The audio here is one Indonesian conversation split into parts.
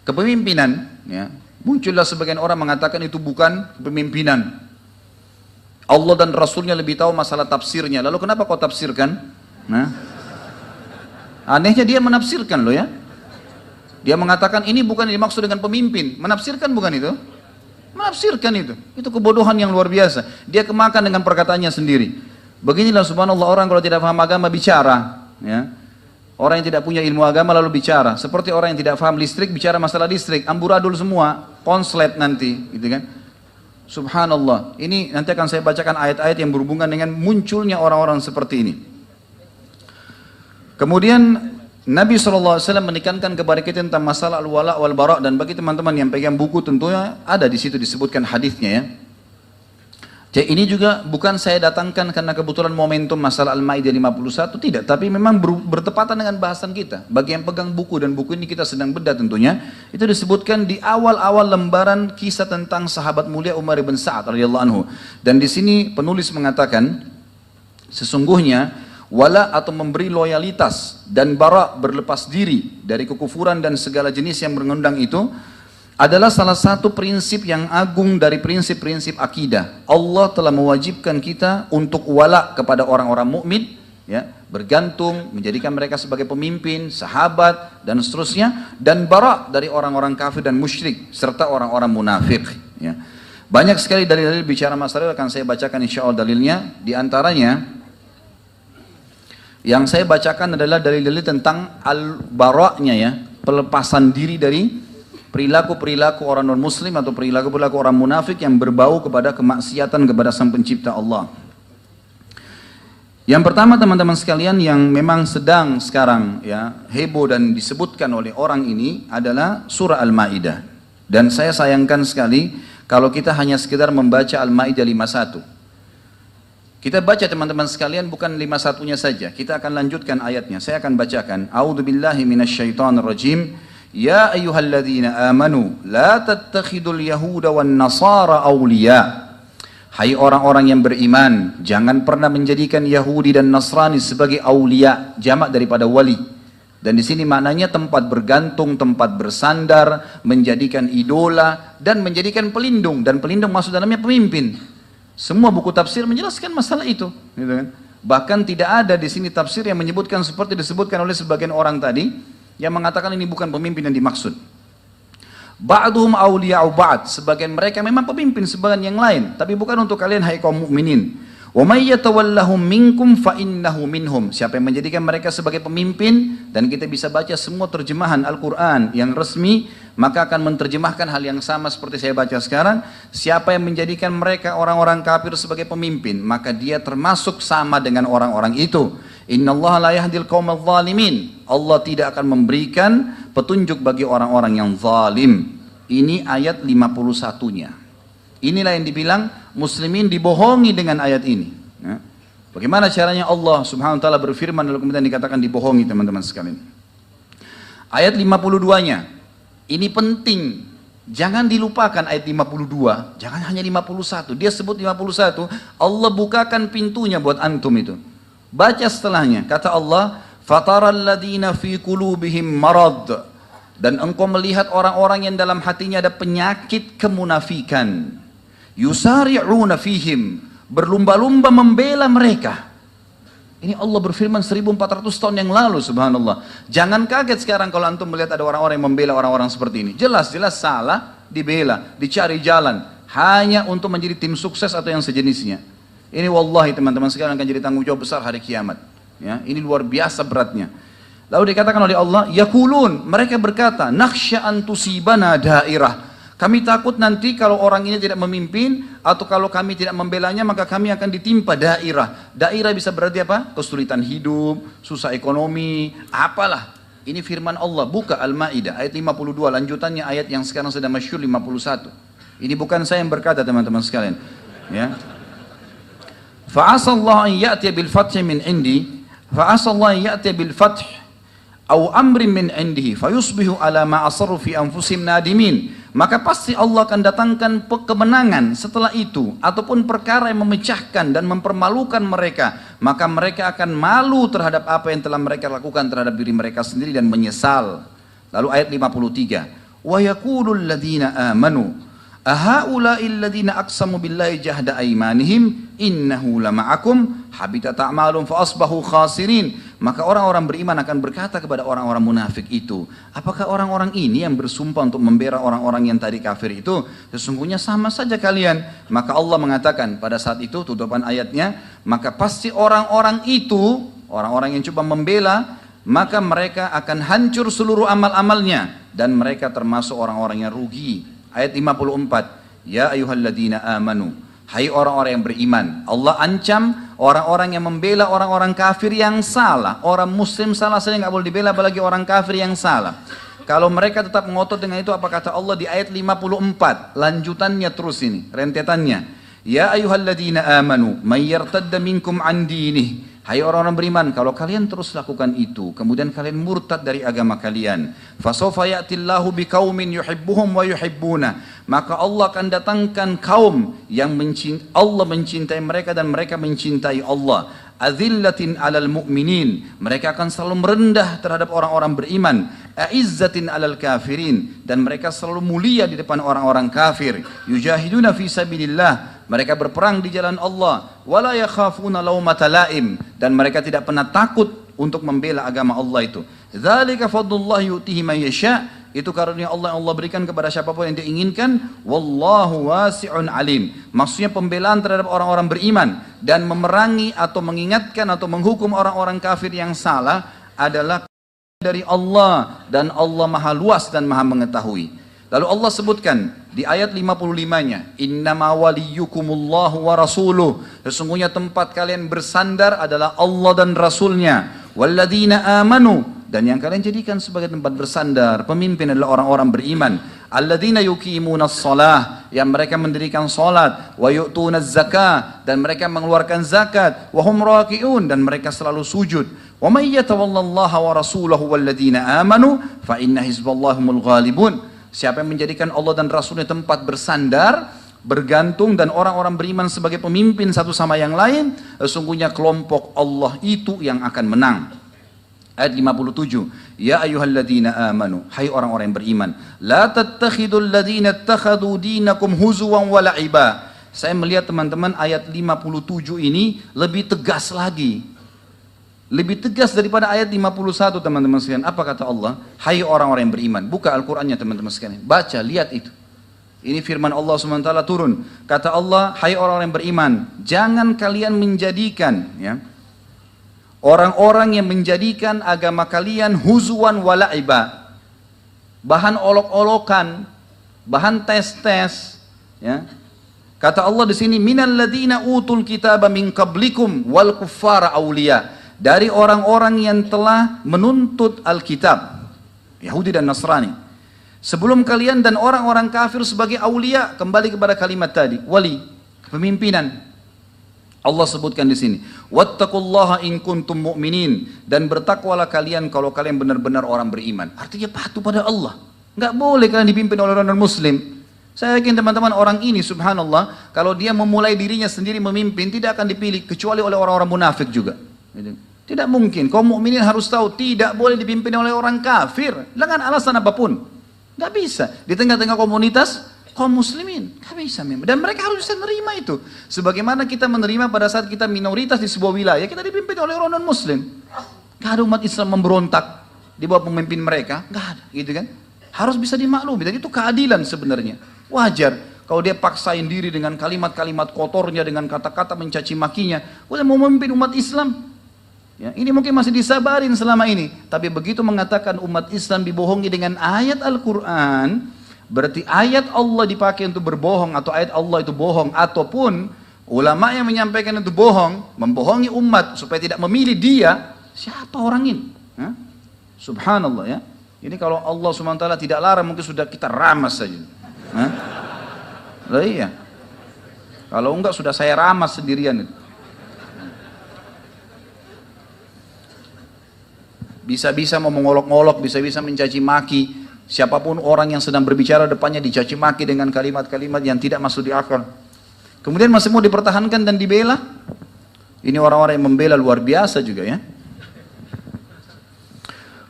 kepemimpinan, ya, muncullah sebagian orang mengatakan itu bukan kepemimpinan. Allah dan Rasulnya lebih tahu masalah tafsirnya. Lalu kenapa kau tafsirkan? Nah, anehnya dia menafsirkan loh ya. Dia mengatakan ini bukan dimaksud dengan pemimpin. Menafsirkan bukan itu? Menafsirkan itu. Itu kebodohan yang luar biasa. Dia kemakan dengan perkataannya sendiri. Beginilah subhanallah orang kalau tidak paham agama bicara, ya. Orang yang tidak punya ilmu agama lalu bicara. Seperti orang yang tidak paham listrik bicara masalah listrik, amburadul semua, konslet nanti, gitu kan? Subhanallah. Ini nanti akan saya bacakan ayat-ayat yang berhubungan dengan munculnya orang-orang seperti ini. Kemudian Nabi SAW menekankan kepada kita tentang masalah al-wala wal-bara, dan bagi teman-teman yang pegang buku tentunya ada di situ disebutkan hadisnya ya. Jadi ini juga bukan saya datangkan karena kebetulan momentum masalah Al-Maidah 51, tidak, tapi memang bertepatan dengan bahasan kita. Bagi yang pegang buku, dan buku ini kita sedang bedah tentunya, itu disebutkan di awal-awal lembaran kisah tentang sahabat mulia Umar bin Sa'ad radhiyallahu anhu. Dan di sini penulis mengatakan sesungguhnya wala atau memberi loyalitas dan bara berlepas diri dari kekufuran dan segala jenis yang mengundang itu adalah salah satu prinsip yang agung dari prinsip-prinsip akidah. Allah telah mewajibkan kita untuk wala kepada orang-orang mukmin, ya, bergantung, menjadikan mereka sebagai pemimpin, sahabat, dan seterusnya, dan bara dari orang-orang kafir dan musyrik serta orang-orang munafik. Ya. Banyak sekali dalil-dalil bicara masalah, akan saya bacakan insya Allah dalilnya. Di antaranya yang saya bacakan adalah dalil-dalil tentang al-bara'-nya, ya, pelepasan diri dari perilaku-perilaku orang non-muslim atau perilaku-perilaku orang munafik yang berbau kepada kemaksiatan kepada Sang Pencipta Allah. Yang pertama teman-teman sekalian yang memang sedang sekarang ya heboh dan disebutkan oleh orang ini adalah surah Al-Maidah. Dan saya sayangkan sekali kalau kita hanya sekedar membaca Al-Maidah 51. Kita baca teman-teman sekalian bukan 51-nya saja. Kita akan lanjutkan ayatnya. Saya akan bacakan. A'udzubillahi minasyaitonirrajim. Ya ayyuhalladzina amanu la tattakhidul yahuda wan nasara awliya. Hai orang-orang yang beriman, jangan pernah menjadikan Yahudi dan Nasrani sebagai awliya, jamak daripada wali. Dan di sini maknanya tempat bergantung, tempat bersandar, menjadikan idola dan menjadikan pelindung, dan pelindung maksud dalamnya pemimpin. Semua buku tafsir menjelaskan masalah itu, gitu kan? Bahkan tidak ada di sini tafsir yang menyebutkan seperti disebutkan oleh sebagian orang tadi yang mengatakan ini bukan pemimpin yang dimaksud. Ba'duhum awliya'u ba'd, sebagian mereka memang pemimpin sebagian yang lain, tapi bukan untuk kalian hai kaum mukminin. Wa may yatawallahum minkum fa innahu minhum. Siapa yang menjadikan mereka sebagai pemimpin, dan kita bisa baca semua terjemahan Al-Qur'an yang resmi, maka akan menerjemahkan hal yang sama seperti saya baca sekarang. Siapa yang menjadikan mereka orang-orang kafir sebagai pemimpin, maka dia termasuk sama dengan orang-orang itu. Innallaha la yahdil qaumadz zalimin. Allah tidak akan memberikan petunjuk bagi orang-orang yang zalim. Ini ayat 51-nya. Inilah yang dibilang muslimin dibohongi dengan ayat ini. Ya. Bagaimana caranya Allah subhanahu wa ta'ala berfirman lalu kemudian dikatakan dibohongi teman-teman sekalian. Ayat 52-nya. Ini penting. Jangan dilupakan ayat 52. Jangan hanya 51. Dia sebut 51. Allah bukakan pintunya buat antum itu. Baca setelahnya, kata Allah, fataral ladina fi qulubihim marad, dan engkau melihat orang-orang yang dalam hatinya ada penyakit kemunafikan, yusari'una fihim, berlumba-lumba membela mereka. Ini Allah berfirman 1400 tahun yang lalu, subhanallah. Jangan kaget sekarang kalau antum melihat ada orang-orang yang membela orang-orang seperti ini. Jelas-jelas salah, dibela, dicari jalan hanya untuk menjadi tim sukses atau yang sejenisnya. Ini wallahi teman-teman sekalian akan jadi tanggung jawab besar hari kiamat. Ya, ini luar biasa beratnya. Lalu dikatakan oleh Allah, yaqulun, mereka berkata, nakhsha an tusibana dairah. Kami takut nanti kalau orang ini tidak memimpin atau kalau kami tidak membelanya maka kami akan ditimpa dairah. Dairah bisa berarti apa? Kesulitan hidup, susah ekonomi, apalah. Ini firman Allah, buka Al-Maidah ayat 52, lanjutannya ayat yang sekarang sedang masyhur 51. Ini bukan saya yang berkata teman-teman sekalian. Ya. Fa'asallahu an ya'tiya bil fathi min indi, fa'asallahu an ya'tiya bil fath aw amrin min indihi fayusbihu ala ma asarru fi anfusihim nadimin. Maka pasti Allah akan datangkan kemenangan setelah itu ataupun perkara yang memecahkan dan mempermalukan mereka, maka mereka akan malu terhadap apa yang telah mereka lakukan terhadap diri mereka sendiri dan menyesal. Lalu ayat 53, Wa yaqulul ladzina amanu ahaula'il ladzina aqsamu billahi jahda aymanihim innahu lama'akum habitat a'malum fa asbahu khasirin. Maka orang-orang beriman akan berkata kepada orang-orang munafik itu, apakah orang-orang ini yang bersumpah untuk membela orang-orang yang tadi kafir itu? Sesungguhnya sama saja kalian. Maka Allah mengatakan pada saat itu, tutupan ayatnya, maka pasti orang-orang itu, orang-orang yang coba membela, maka mereka akan hancur seluruh amal-amalnya dan mereka termasuk orang-orang yang rugi. Ayat 54, ya ayyuhalladzina amanu, hai orang-orang yang beriman. Allah ancam orang-orang yang membela orang-orang kafir yang salah. Orang muslim salah saja nggak boleh dibela, apalagi orang kafir yang salah. Kalau mereka tetap ngotot dengan itu, apa kata Allah di ayat 54, lanjutannya terus ini, rentetannya. Ya ayyuhalladzina amanu, may yartadda minkum an dinih. Hai orang-orang beriman, kalau kalian terus lakukan itu, kemudian kalian murtad dari agama kalian, fasawfa ya'tillahu biqaumin yuhibbuhum wa yuhibbuna, maka Allah akan datangkan kaum yang Allah mencintai mereka dan mereka mencintai Allah. Azillatin 'alal mu'minin, mereka akan selalu merendah terhadap orang-orang beriman. A'izzatin 'alal kafirin, dan mereka selalu mulia di depan orang-orang kafir. Yujahiduna fi sabilillah, mereka berperang di jalan Allah. Wala yakhafuna laumata laim, dan mereka tidak pernah takut untuk membela agama Allah itu. Dzalika fadlullah yu'tihi man yasha', itu karunia Allah yang Allah berikan kepada siapapun yang dia inginkan. Wallahu wasi'un alim, maksudnya pembelaan terhadap orang-orang beriman dan memerangi atau mengingatkan atau menghukum orang-orang kafir yang salah adalah dari Allah, dan Allah maha luas dan maha mengetahui. Lalu Allah sebutkan di ayat 55-nya, innama waliyukumullahu wa rasuluh, sesungguhnya tempat kalian bersandar adalah Allah dan Rasulnya. Walladzina amanu, dan yang kalian jadikan sebagai tempat bersandar, pemimpin adalah orang-orang beriman. Alladzina yuqimunas shalah, yang mereka mendirikan salat, wa yu'tunaz zakah, dan mereka mengeluarkan zakat, wa hum raki'un, dan mereka selalu sujud. Wa may yatawallallaha wa rasulahu walladzina amanu fa inna hizballahi humul ghalibun. Siapa yang menjadikan Allah dan Rasulnya tempat bersandar, bergantung, dan orang-orang beriman sebagai pemimpin satu sama yang lain, sesungguhnya kelompok Allah itu yang akan menang. Ayat 57, ya ayyuhalladzina amanu, hai orang-orang yang beriman, la tattakhidul ladzina ittakhadhu dinakum huzuwan wa la'iba. Saya melihat teman-teman ayat 57 ini lebih tegas lagi. Lebih tegas daripada ayat 51 teman-teman sekalian. Apa kata Allah? Hai orang-orang yang beriman. Buka Al-Qur'annya teman-teman sekalian. Baca, lihat itu. Ini firman Allah SWT turun. Kata Allah, hai orang-orang yang beriman, jangan kalian menjadikan, ya, orang-orang yang menjadikan agama kalian huzuan wala'iba, bahan olok-olokan, bahan tes-tes, ya. Kata Allah di sini, minal ladzina utul kitaba min qablikum wal kuffara awliya, dari orang-orang yang telah menuntut Alkitab, Yahudi dan Nasrani, sebelum kalian, dan orang-orang kafir sebagai awliya. Kembali kepada kalimat tadi, wali, kepemimpinan. Allah sebutkan di sini, wattaqullaha in kuntum mu'minin, dan bertakwalah kalian kalau kalian benar-benar orang beriman. Artinya patuh pada Allah. Enggak boleh kalian dipimpin oleh orang muslim. Saya yakin teman-teman, orang ini subhanallah, kalau dia memulai dirinya sendiri memimpin, tidak akan dipilih kecuali oleh orang-orang munafik juga. Tidak mungkin. Kaum mukminin harus tahu tidak boleh dipimpin oleh orang kafir dengan alasan apapun. Nggak bisa. Di tengah-tengah komunitas kaum muslimin, nggak bisa memang. Dan mereka harus bisa menerima itu. Sebagaimana kita menerima pada saat kita minoritas di sebuah wilayah, kita dipimpin oleh orang non muslim. Nggak ada umat Islam memberontak di bawah pemimpin mereka, nggak ada, gitu kan? Harus bisa dimaklumi. Dan itu keadilan sebenarnya. Wajar. Kalau dia paksain diri dengan kalimat-kalimat kotornya, dengan kata-kata mencaci makinya, udah mau memimpin umat Islam. Ya, ini mungkin masih disabarin selama ini, tapi begitu mengatakan umat Islam dibohongi dengan ayat Al-Quran, berarti ayat Allah dipakai untuk berbohong, atau ayat Allah itu bohong, ataupun ulama yang menyampaikan itu bohong, membohongi umat supaya tidak memilih dia. Siapa orang ini? Hah? Subhanallah, ya. Ini kalau Allah SWT tidak larang, mungkin sudah kita ramas saja. Hah? Lah iya. Kalau enggak sudah saya ramas sendirian itu. Bisa-bisa mau mengolok-olok, bisa-bisa mencaci maki. Siapapun orang yang sedang berbicara depannya dicaci maki dengan kalimat-kalimat yang tidak masuk di akal. Kemudian masih mau dipertahankan dan dibela. Ini orang-orang yang membela luar biasa juga, ya.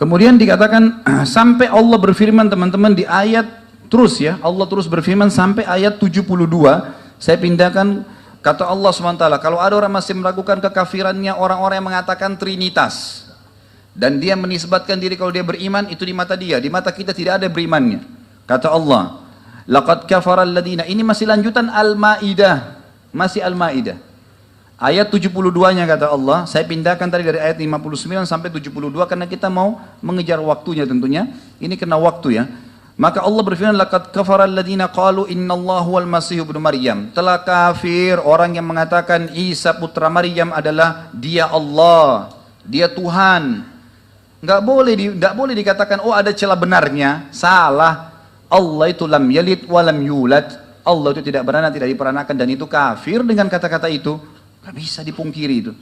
Kemudian dikatakan sampai Allah berfirman teman-teman di ayat terus ya, Allah terus berfirman sampai ayat 72. Saya pindahkan kata Allah SWT, kalau ada orang masih meragukan kekafirannya orang-orang yang mengatakan Trinitas dan dia menisbatkan diri kalau dia beriman, itu di mata dia, di mata kita tidak ada berimannya. Kata Allah, laqad kafara alladina, ini masih lanjutan Al-Maidah, masih Al-Maidah. Ayat 72-nya kata Allah, saya pindahkan tadi dari ayat 59 sampai 72 karena kita mau mengejar waktunya tentunya. Ini kena waktu ya. Maka Allah berfirman, laqad kafara alladina qalu innallaha huwal masih ibnu Maryam. Telah kafir orang yang mengatakan Isa putra Maryam adalah dia Allah, dia Tuhan. Enggak boleh dikatakan oh ada celah benarnya. Salah. Allah itu lam yalid wa lam yulad. Allah itu tidak beranak, tidak diperanakan, dan itu kafir dengan kata-kata itu. Gak bisa dipungkiri itu.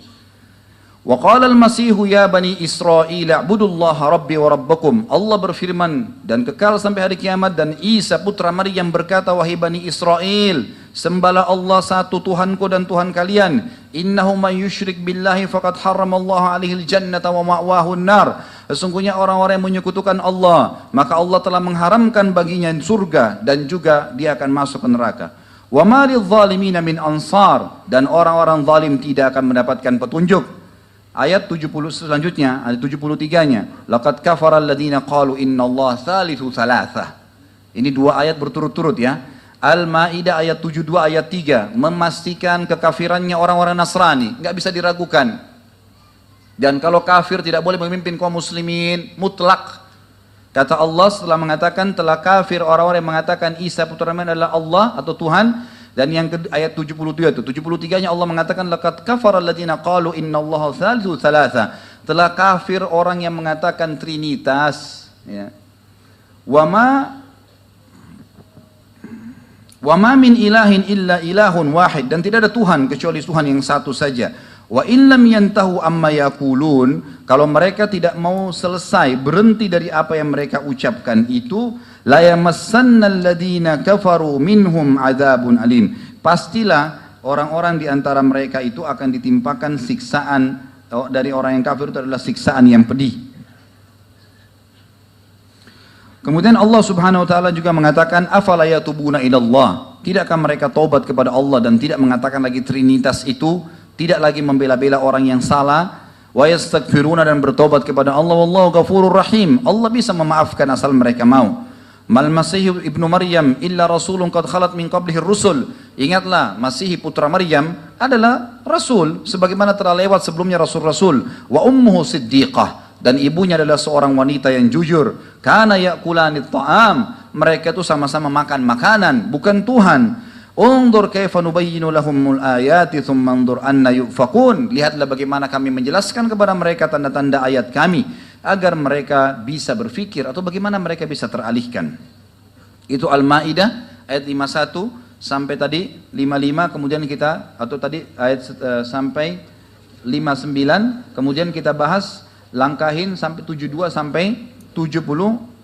Wa qala al-masihu ya bani Israil a'budullaha rabbi wa rabbakum. Allah berfirman dan kekal sampai hari kiamat, dan Isa putra Maryam berkata, wahai bani Israel, sembahlah Allah satu Tuhanku dan Tuhan kalian. Innahu man yusyrik billahi faqad harramallahu alaihi al-jannata wa ma'wahu an-nar. Sesungguhnya orang-orang yang menyekutukan Allah, maka Allah telah mengharamkan baginya surga dan juga dia akan masuk ke neraka. Wa ma lidh-dhalimina min ansar, dan orang-orang zalim tidak akan mendapatkan petunjuk. Ayat 70 selanjutnya, ayat 73-nya, laqad kafara alladziina qalu innallaha thalithu thalathah. Ini dua ayat berturut-turut ya. Al-Maidah ayat 72 ayat 3 memastikan kekafirannya orang-orang Nasrani, enggak bisa diragukan. Dan kalau kafir tidak boleh memimpin kaum muslimin mutlak. Kata Allah setelah mengatakan telah kafir orang-orang yang mengatakan Isa putra Maryam adalah Allah atau Tuhan, dan yang ayat 73 itu 73-nya Allah mengatakan laqad kafara alladziina qalu innallaha thalithu thalatha. Telah kafir orang yang mengatakan Trinitas ya. Wa ma min ilahin illa ilahun wahid, dan tidak ada Tuhan kecuali Tuhan yang satu saja. Wa illam yantahu amma yaqulun, kalau mereka tidak mau selesai berhenti dari apa yang mereka ucapkan itu, la yamassannal ladzina kafaru minhum adzabun alim. Pastilah orang-orang di antara mereka itu akan ditimpakan siksaan dari orang yang kafir, itu adalah siksaan yang pedih. Kemudian Allah Subhanahu wa taala juga mengatakan afala yatubuna ilallah, tidakkah mereka taubat kepada Allah dan tidak mengatakan lagi Trinitas itu, tidak lagi membela-bela orang yang salah, wa yastaghfiruna, dan bertobat kepada Allah, wallahu ghafurur rahim. Allah bisa memaafkan asal mereka mau. Mal Masih ibnu Maryam illa rasulun qad khalat min qablihi rusul. Ingatlah, Masih putra Maryam adalah rasul sebagaimana telah lewat sebelumnya rasul-rasul. Wa ummuhu siddiqah, dan ibunya adalah seorang wanita yang jujur. Kana ya'kulanit ta'am, mereka itu sama-sama makan makanan, bukan Tuhan. Undur kaifa nubayyinu lahumul ayati thumma undur anna yufakun. Lihatlah bagaimana kami menjelaskan kepada mereka tanda-tanda ayat kami agar mereka bisa berfikir, atau bagaimana mereka bisa teralihkan. Itu Al-Maidah ayat 51 sampai tadi 55, kemudian kita atau tadi ayat sampai 59, kemudian kita bahas langkahin sampai 72 sampai 75.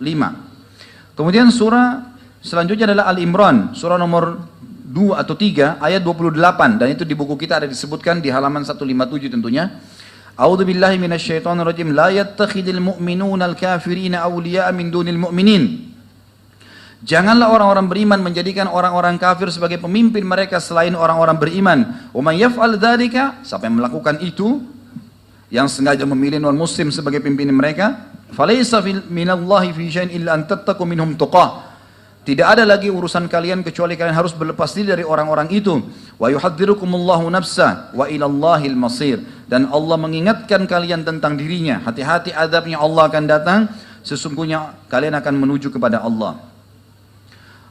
Kemudian surah selanjutnya adalah Al-Imran, surah nomor 2 atau 3 ayat 28, dan itu di buku kita ada disebutkan di halaman 157 tentunya. A'udzubillahi minasyaitonirrajim. La yattakhidul mu'minuna al-kafirina awliya'a min dunil mu'minin. Janganlah orang-orang beriman menjadikan orang-orang kafir sebagai pemimpin mereka selain orang-orang beriman. Wa may yaf'al dzalika, siapa yang melakukan itu, yang sengaja memilih non-muslim sebagai pimpinan mereka, falaysa minallahi fi syai'in illa an tattaqu minhum tuqah. Tidak ada lagi urusan kalian kecuali kalian harus berlepas diri dari orang-orang itu. Wa yuhadzirukumullahu nafsa wa ilallahil masir. Dan Allah mengingatkan kalian tentang dirinya. Hati-hati, azabnya Allah akan datang. Sesungguhnya kalian akan menuju kepada Allah.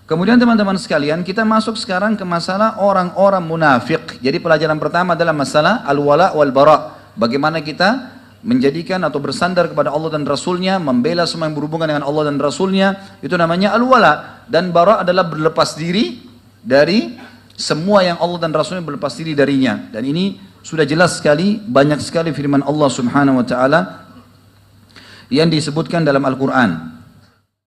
Kemudian teman-teman sekalian, kita masuk sekarang ke masalah orang-orang munafik. Jadi pelajaran pertama adalah masalah al-wala wal bara. Bagaimana kita menjadikan atau bersandar kepada Allah dan Rasulnya, membela semua yang berhubungan dengan Allah dan Rasulnya, itu namanya al-wala. Dan bara adalah berlepas diri dari semua yang Allah dan Rasulnya berlepas diri darinya. Dan ini sudah jelas sekali, banyak sekali firman Allah Subhanahu wa ta'ala yang disebutkan dalam Al-Quran.